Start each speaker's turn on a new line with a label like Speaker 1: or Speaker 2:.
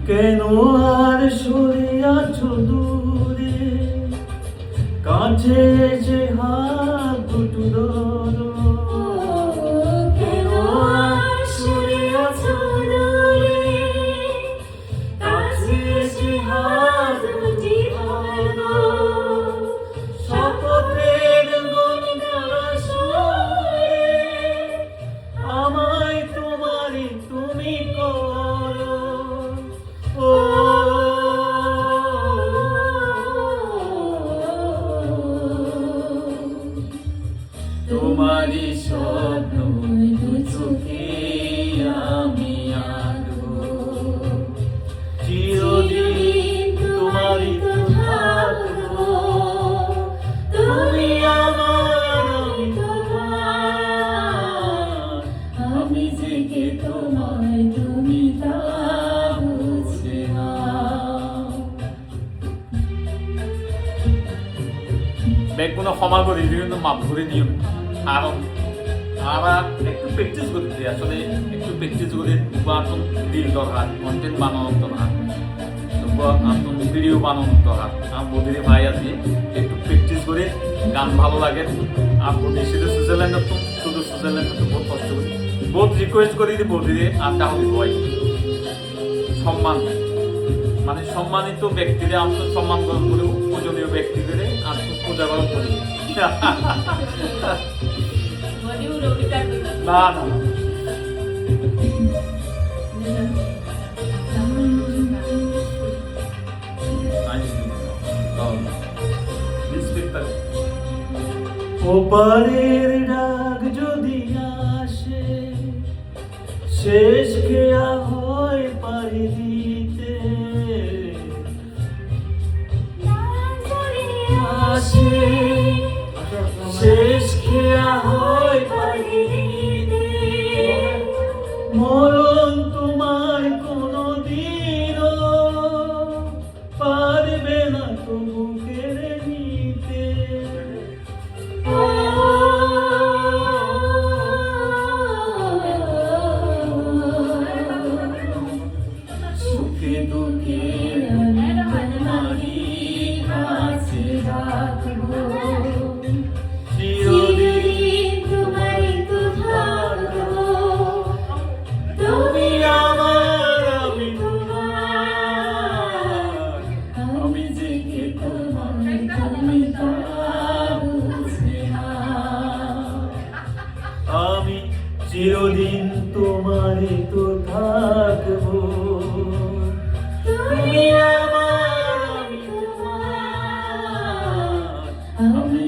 Speaker 1: কেন আর সরে আছো দূরে, কাছে যে হাত দুটো ধরো।
Speaker 2: কেন আর সরে আছো দূরে, কাছে যে হাত দুটি ধরো।
Speaker 1: শপথের গঙ্গা সুরে আমায় তোমারই তুমি করো। ও তোমারই স্বপ্ন দু চোখে আমি আঁকবো, চিরদিন তোমারই তো থাকবো। তুমি আমার, আমি তোমার, আমি যে কে তোমায় তুমি তা বুঝে না।
Speaker 3: ব্যাগগুলো ক্ষমা করি কিন্তু মাপ ধরে দিও কারণ আমরা একটু প্র্যাকটিস করতে আসলে একটু প্র্যাকটিস করে নতুন রিল দরকার, কন্টেন্ট বানানোর দরকার, নতুন ভিডিও বানানোর দরকার। আমার বদিরে ভাই আছে একটু প্র্যাকটিস করে গান ভালো লাগে। আর বদি শুধু সুইজারল্যান্ডের তো শুধু সুইজারল্যান্ডের তো বহুত কষ্ট করি, বহুত রিকোয়েস্ট করি যে বদিরে আর তাহলে ভয় সম্মান মানে সম্মানিত ব্যক্তিদের আত্মসম্মান গ্রহণ করে পূজনীয় ব্যক্তিদের আত্মপূজা গ্রহণ করি। না না
Speaker 1: ওপারের ডাক যদি আসে, শেষ খেয়া হয় পাড়ি দিতে। আসে শেষ খেয়া হয় পাড়ি দিতে। মরণ তোমার কোনো দিনও পারবে না তবু কেড়ে নিতে। সুখে দুঃখে তোমারই কাছে রাখবো, চিরদিন তোমারই তো থাকবো। তুমি আমার, আমি তোমার, আমি যে কে তোমার তুমি তা বুঝে না। আমি চিরদিন তোমারই তো থাকবো। তুমি আমার, আমি তোমার, আমি